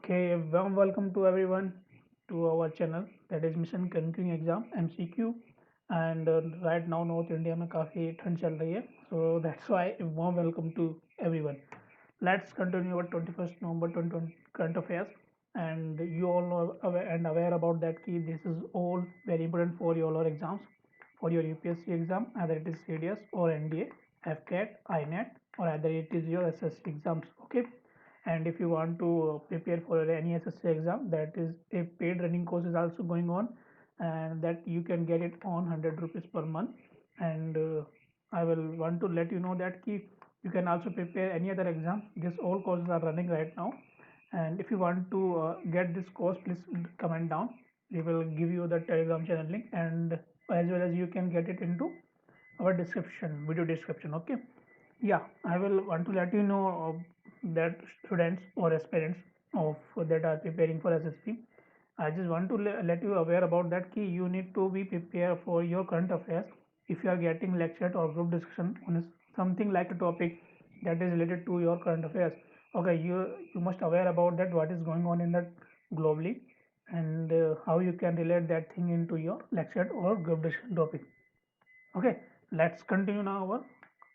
Okay, warm welcome to everyone to our channel that is Mission Concluding Exam MCQ and right now North India में काफ़ी ठंड चल रही है so that's why warm welcome to everyone. Let's continue our 21st November 2020 current affairs and you all know aware about that कि this is all very important for your exams for your UPSC exam either it is CDS or NDA, FCAT, INET or either it is your SSC exams. Okay, and if you want to prepare for any SSC exam, that is a paid running course is also going on and that you can get it on 100 rupees per month. And I will want to let you know that you can also prepare any other exam. These all courses are running right now, and if you want to get this course, please comment down. We will give you the Telegram channel link, and as well as you can get it into our video description. Okay, yeah, I will want to let you know that students or aspirants of that are preparing for SSC, I just want to let you aware about that key you need to be prepared for your current affairs. If you are getting lectured or group discussion on something like a topic that is related to your current affairs, okay, you must aware about that what is going on in that globally, and how you can relate that thing into your lectured or group discussion topic. Okay, let's continue now our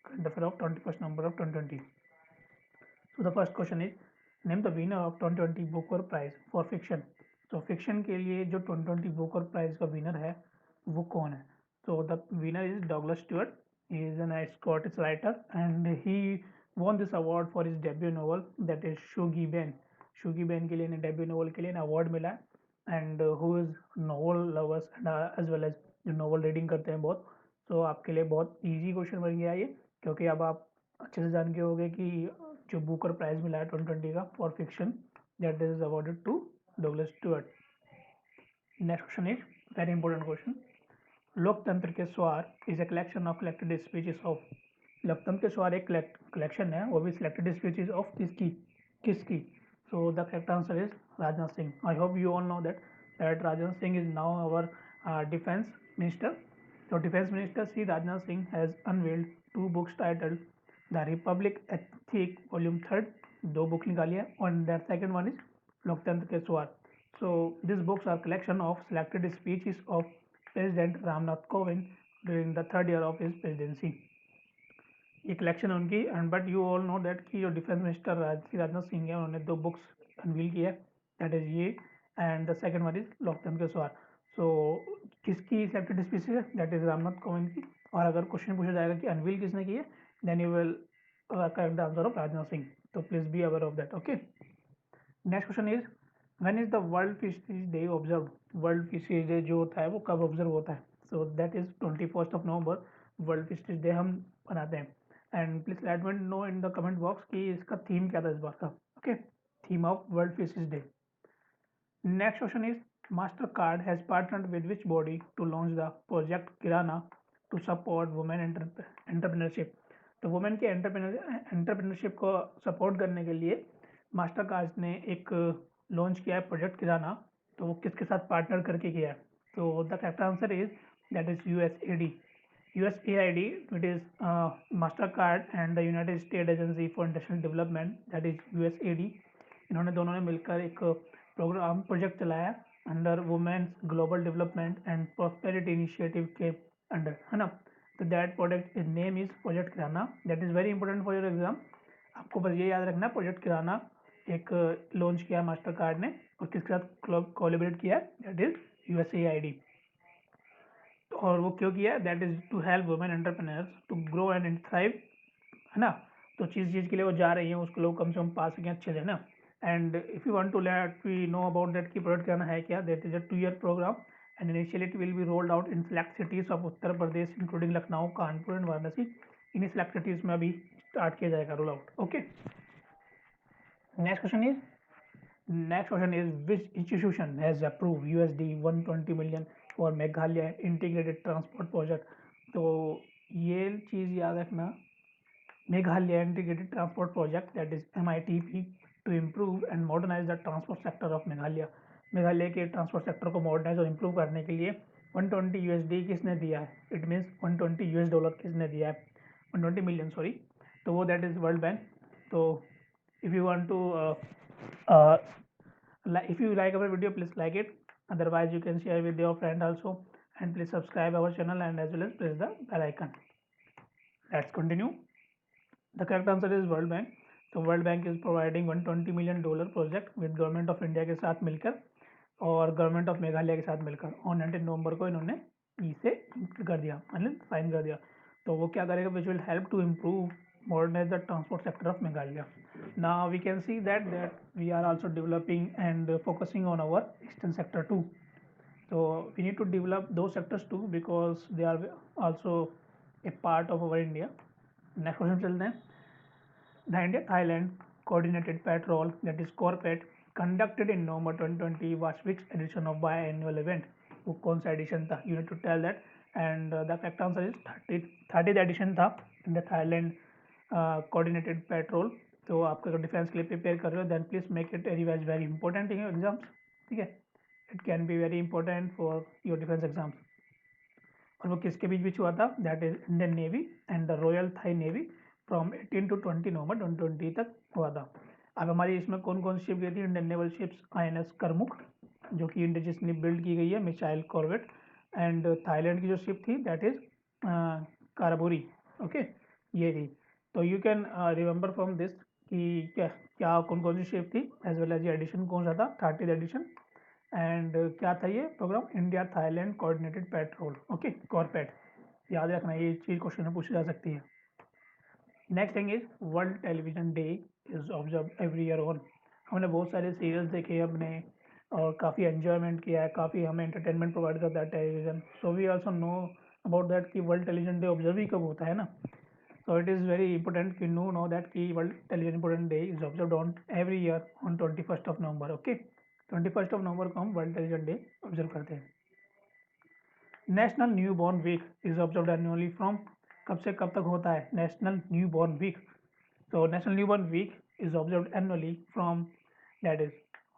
current affair of 21st November of 2020. So the first question is name the winner of 2020 Booker Prize for fiction. So fiction के लिए जो 2020 Booker Prize का winner है वो कौन है? So the winner is Douglas Stewart. He is an Scottish writer and he won this award for his debut novel that is Shuggie Ben. Shuggie Ben के लिए इन्हें debut novel के लिए award मिला है and who is novel lovers and as well as जो novel reading करते हैं बहुत, तो आपके लिए बहुत easy question बन गया ये, क्योंकि अब आप अच्छे से जान के होंगे कि जो बुकर प्राइज मिला है 2020 का for fiction that is awarded to Douglas Stuart. Next question is very important question. Loktantra ke Swar is a collection of selected speeches of. Loktantra ke स्वार एक कलेक्शन है, वो भी सिलेक्टेड स्पीचेस ऑफ किसकी. सो the correct answer is Rajnath Singh. I hope you all know that Rajnath Singh is now our defence minister. So Defense Minister Sri Rajnath Singh has unveiled two books titled The Republic Ethic Volume 3, दो book निकाली है, and the second one is लोकतंत्र के स्वार. So these books are collection of selected speeches of President Ramnath Kovind during the third year of his presidency. ये collection उनकी, and but you all know that कि जो defence minister Rajnath Singh है उन्होंने दो books unveil किया है, दैट इज ये and the second one is लोकतंत्र के स्वार. सो किसकी सिलेक्टेड स्पीसीज है, दैट इज रामनाथ कोविंद की. और अगर क्वेश्चन पूछा जाएगा कि अनवील किसने की है, then you will correct the answer of Rajnath Singh. तो please be aware of that. Okay, next question is when is the world fisheries day observe. World fisheries day जो होता है वो कब ऑब्जर्व होता है. So that is 21st of November world fisheries day हम बनाते हैं. And please let me know in the comment box कि इसका थीम क्या था इस बार का. Okay, theme of world fisheries day. Next question is Mastercard has partnered with which body to launch the Project Kirana to support women entrepreneurship. तो women के entrepreneurship को सपोर्ट करने के लिए मास्टरकार्ड ने एक लॉन्च किया है प्रोजेक्ट किराना. तो वो किसके साथ पार्टनर करके किया है. तो the correct answer is that is USAID. USAID, it is Mastercard and the United States Agency for International Development, that is USAID. इन्होंने दोनों ने मिलकर एक प्रोजेक्ट चलाया under women's global development and prosperity initiative के अंडर, है ना. तो that project name is project Kirana. That is very important for your exam. आपको बस ये याद रखना, प्रोजेक्ट किराना एक लॉन्च किया मास्टर कार्ड ने और किसके साथ कोलैबोरेट किया है, दैट इज USAID. और वो क्यों किया, that is to help women entrepreneurs to grow and thrive, है ना. तो चीज़ के लिए वो जा रही हैं, उसको लोग कम से कम पा सकें अच्छे से ना. And if you want to let we know about that की प्रोजेक्ट करना है क्या, that is a 2-year program and initially it will be rolled out in select cities of Uttar Pradesh including Lucknow, Kanpur and Varanasi. In select cities में अभी start किया जाएगा roll out. Okay, next question is which institution has approve $120 million for Meghalaya integrated transport project. तो ये चीज़ याद रखना, Meghalaya integrated transport project that is MITP to improve and modernize the transport sector of Meghalaya. Meghalaya के transport sector को modernize और improve करने के लिए 120 USD किसने दिया है, इट मीन्स $120 किसने दिया है, 120 million सॉरी. तो वो दैट इज वर्ल्ड बैंक. तो if you want to If you like our video, please like it. Otherwise, you can share with your friend also, and please subscribe our channel and as well as press the bell icon. Let's continue. The correct answer is World Bank. तो world bank is providing $120 million project with government of India के साथ मिलकर और government of Meghalaya के साथ मिलकर on 19 नवंबर को इन्होंने इसे कर दिया, मतलब साइन कर दिया। तो वो क्या करेगा, which will help to improve modernize the transport sector of Meghalaya. Now we can see that we are also developing and focusing on our eastern sector too. So we need to develop those sectors too because they are also a part of our India. Next question चलते हैं। The India-Thailand Coordinated Patrol, that is CORPET, conducted in November 2020 was which edition of biannual event? वो कौन सा edition था? You need to tell that. And the correct answer is 30th edition था in the Thailand coordinated patrol. तो आप अगर defence के लिए प्रिपेयर कर रहे हो then please make it revise very important in your exams, ठीक है। It can be very important for your defence exams. और वो किसके बीच हुआ था? That is Indian navy and the royal Thai navy from 18 to 20 November 2020 तक हुआ था। अब हमारी इसमें कौन कौन सी शिप गई थी? इंडियन नेवल शिप्स INS करमुक जो कि इंडिजियसली बिल्ड की गई है, मिसाइल कॉर्वेट, एंड थाईलैंड की जो शिप थी दैट इज काराबोरी, ओके, ये थी। तो you can remember from this कि क्या क्या कौन कौन सी शिप थी एज वेल एज ये एडिशन कौन सा था, 30th एडिशन। एंड क्या था ये program? India Thailand coordinated patrol, okay, CORPAT. याद रखना, ये चीज़ क्वेश्चन में पूछी जा सकती है। Next thing is world television day is observe every year on. हमने बहुत सारे सीरियल्स देखे हैं अपने और काफ़ी एन्जॉयमेंट किया है, काफ़ी हमें एंटरटेनमेंट प्रोवाइड करता है television. So we also know about that कि वर्ल्ड टेलीविजन डे ऑब्जर्व ही कब होता है ना। So it is very important to know that कि World Television Important Day is observed on every year on 21st of November. Okay, 21st of November को हम World Television Day observe करते हैं। National Newborn Week is observed annually from कब से कब तक होता है? National Newborn Week. So National Newborn Week is observed annually from that is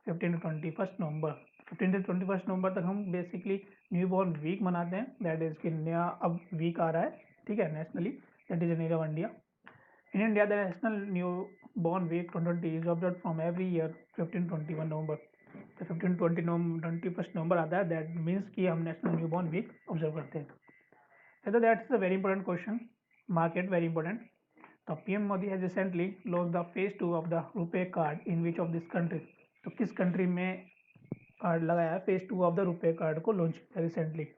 15 to 21st November. 15 to 21st November तक हम बेसिकली न्यूबॉर्न वीक मनाते हैं। दैट इज कि नया अब वीक आ रहा है, ठीक है, nationally, that is in India. In India, the National Newborn Week 2020 is observed from every year 15-21 November. तो 15-21 नवंबर आता है, दैट मीन्स कि हम नेशनल न्यूबॉर्न वीक ऑब्जर्व करते हैं। तो that is a very important question, market very important. तो PM Modi has recently launch the phase 2 of the RuPay card in which of this country. तो किस कंट्री में कार्ड लगाया है? Phase 2 of the RuPay card को लॉन्च किया recently.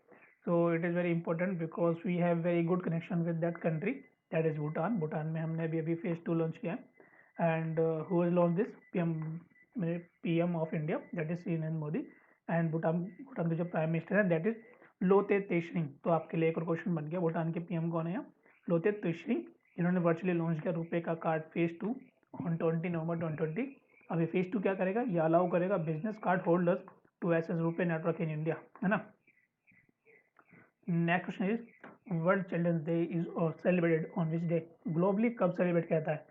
So it is very important because we have very good connection with that country, that is Bhutan. Bhutan में हमने अभी phase 2 launch किया है। And who has launched this? PM of India, that is Shri Narendra Modi. And Bhutan के जो prime minister है that is Lotay तेशरिंग। तो आपके लिए एक और क्वेश्चन बन गया, भूटान के PM कौन है? लोते तेशरिंग, जिन्होंने वर्चुअली लॉन्च किया रुपए का कार्ड फेज 2 ऑन 20 नवंबर 2020। अभी फेज 2 क्या करेगा? ये अलाउ करेगा business card holders to access RuPay network in India, है ना। Next question is world children's day is celebrated on which day? Globally कब सेलिब्रेट कहता है?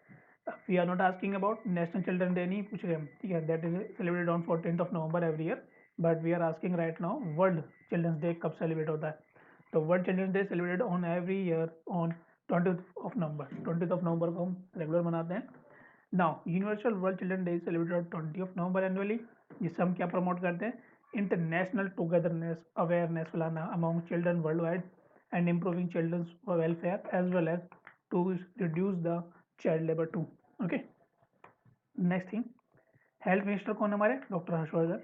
We are not asking about national children day, नहीं पूछ रहे हम, ठीक है, that is celebrated on 14th of November every year. But we are asking right now world children's day कब सेलिब्रेट होता है? तो world children's day celebrated on every year on 20th of November। 20th of November को हम regular मनाते हैं। Now universal world children day celebrated on 20th of November annually. जिससे हम क्या प्रमोट करते हैं? इंटरनेशनल टुगेदरनेस अवेयरनेस फैलाना among children world wide and improving children's welfare as well as to reduce the child labour too, okay. Next thing, health minister कौन हमारे? Doctor Harshvardhan.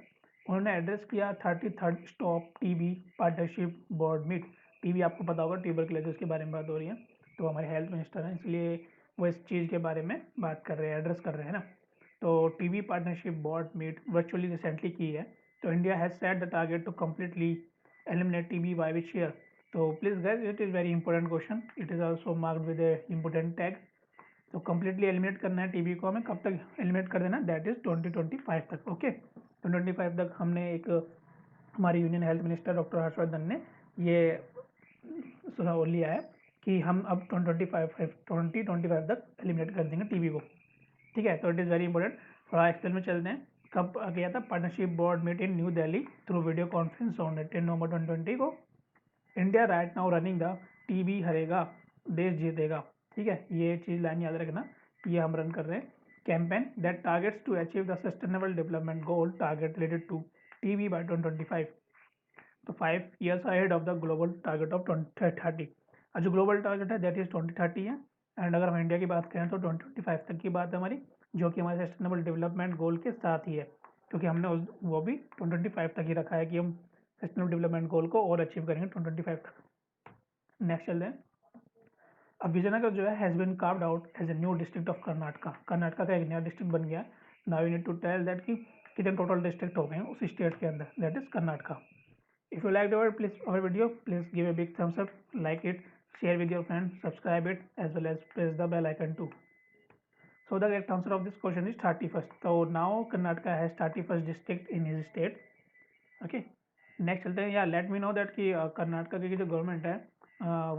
उन्होंने address किया 33rd stop TB partnership board meet. TB आपको पता होगा, tuberculosis के बारे में बात हो रही है। तो हमारे हेल्थ मिनिस्टर हैं, इसलिए वो इस चीज़ के बारे में बात कर रहे हैं, एड्रेस कर रहे हैं ना। तो TB partnership board meet virtually recently की है। तो India has set the target to completely eliminate TB by which year? तो please guys, it is very important question, it is also marked with a important tag. तो completely eliminate करना है TB को हमें, कब तक एलिमिनेट कर देना? दैट इज 2025 तक, ओके। 2025 तक हमने एक हमारे union health minister doctor Harshvardhan ने ये लिया है कि हम अब 2025 तक एलिमिनेट कर देंगे टीबी को, ठीक है। तो इट इज़ वेरी इंपॉर्टेंट। थोड़ा एक्सप्लेन में चलते हैं। कब गया था? Partnership board meet in New Delhi through video conference on 10 November 2020 को। India right now running the TB हरेगा देश जीतेगा, ठीक है, ये चीज़ लाइन याद रखना, ये हम रन कर रहे हैं। campaign that targets to achieve the Sustainable Development Goal target related to TB by 2025. तो 5 years ahead of the global target of 2030. और जो global target है that is 2030 है, एंड अगर हम इंडिया की बात करें तो 2025 तक की बात है हमारी, जो कि हमारे सस्टेनेबल डेवलपमेंट गोल के साथ ही है, क्योंकि हमने वो भी 2025 तक ही रखा है कि हम सस्टेनेबल डेवलपमेंट गोल को और अचीव करेंगे 2025 तक। नेक्स्ट चलते हैं। अब विजयनगर जो है has been carved out as a new district of Karnataka. Karnataka का एक नया डिस्ट्रिक्ट बन गया। Now you need to tell that कि कितने टोटल डिस्ट्रिक्ट हो गए हैं उस स्टेट के अंदर, that is Karnataka. If you liked our video, please give a big thumbs up, like it, share with your friends, subscribe it, as well as press the bell icon too. So the correct answer of this question is 31st. So now Karnataka has 31st district in his state. Okay. Next चलते हैं। या late me no that कि कर्नाटका की जो government है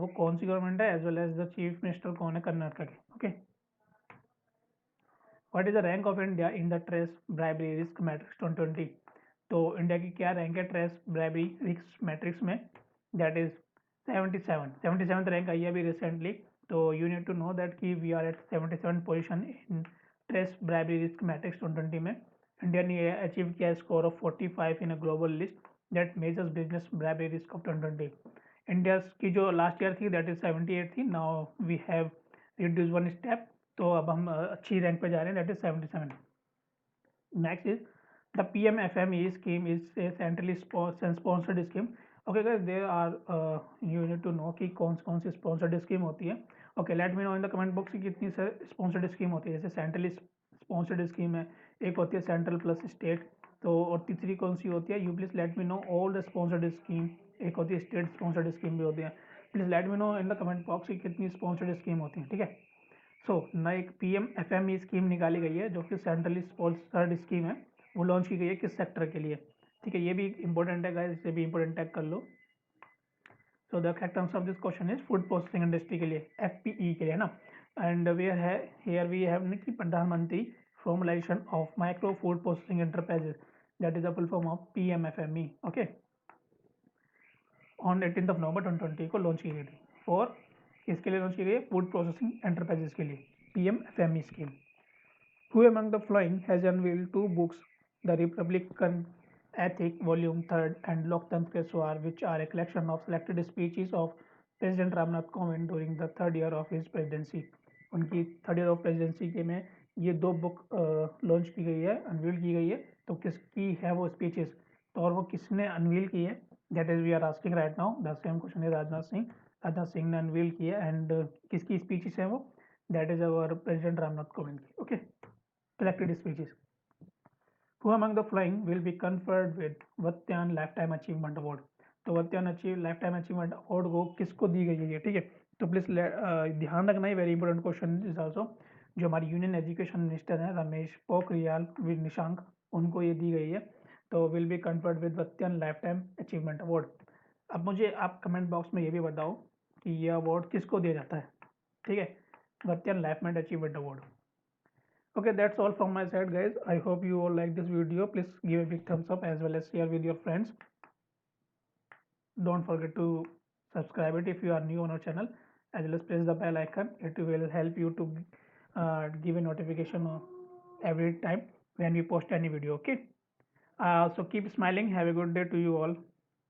वो कौन सी गवर्नमेंट है, as well as the chief minister कौन है कर्नाटका के। Okay, what is the rank of India in the trace bribery risk matrix 2020। तो इंडिया की क्या रैंक है ट्रेस ब्राइबरी रिस्क मैट्रिक्स में, दैट इज 77th रैंक आई है अभी रिसेंटली। तो you need to know that कि we are at 77 position in trace bribery risk matrix 2020 में। इंडिया ने अचीव किया score of 45 in a global list that measures business bribery risk of 2020। India की जो लास्ट ईयर थी that is 78 थी, now we have reduce one step, तो अब हम अच्छी रैंक पे जा रहे हैं, that is 77। Next is the PMFME scheme is a centrally sponsored scheme. Okay guys, there are you need to know कि कौन सी sponsored scheme होती है। Okay, let me know in the comment box कि कितनी sponsored scheme होती है। जैसे centrally sponsored scheme है, एक होती है सेंट्रल प्लस स्टेट, तो और तीसरी कौन सी होती है, you please let me know all the sponsored scheme. एक होती है स्टेट स्पॉन्सर्ड स्कीम भी होती है, please let me know in the comment box कि कितनी स्पॉन्सर्ड स्कीम होती है, ठीक है। सो नई एक PMFME स्कीम निकाली गई है जो कि सेंट्रली स्पॉन्सर्ड स्कीम है, वो लॉन्च की गई है किस सेक्टर के लिए, ठीक है। ये भी इंपॉर्टेंट है गाइस, इसे भी इंपॉर्टेंट टैग कर लो। So the correct answer of this question is food processing industry के लिए, FPE के लिए ना। एंड वेयर है हियर वी हैव कि प्रधानमंत्री formulation of micro food processing enterprises, that is the full form of PMFME। Okay, on 18 November 2020 को launch की गई थी। फॉर किसके लिए लॉन्च की गई है, फूड प्रोसेसिंग एंटरप्राइजेस के लिए PMFME scheme. Who among the following has unveiled two books, The Republican Ethic Volume 3rd and Loktantra के Swar, which are a collection of selected speeches of President Ramnath Kovind during the third year of his presidency. उनकी third year of presidency के में ये दो book launch की गई है, unveil की गई है। तो किसकी है वो स्पीचेस, तो और वो किसने अनवील की है, that is we are asking right now. The same question है राजनाथ सिंह ने अनवील की है, एंड किसकी स्पीचेस है वो, that is our president Ramnath Kovind की। Okay, collected speeches. Who among the following will be conferred with Vatyan Lifetime Achievement Award? तो वत्यान lifetime achievement award को किसको दी गई है, ठीक है। तो प्लीज ध्यान रखना है, very important question is also. जो हमारी यूनियन एजुकेशन मिनिस्टर हैं रमेश पोखरियाल निशंक, उनको ये दी गई है। तो will be conferred with Vatayan lifetime achievement award. अब मुझे आप कमेंट बॉक्स में ये भी बताओ कि ये अवार्ड किसको दिया जाता है, ठीक है, Vatayan lifetime achievement award. Okay, that's all from my side guys. I hope you all like this video. Please give a big thumbs up as well as share with your friends. Don't forget to subscribe it if you are new on our channel, as well as press the bell icon. It will help you to give a notification every time when we post any video. Okay, so keep smiling. Have a good day to you all.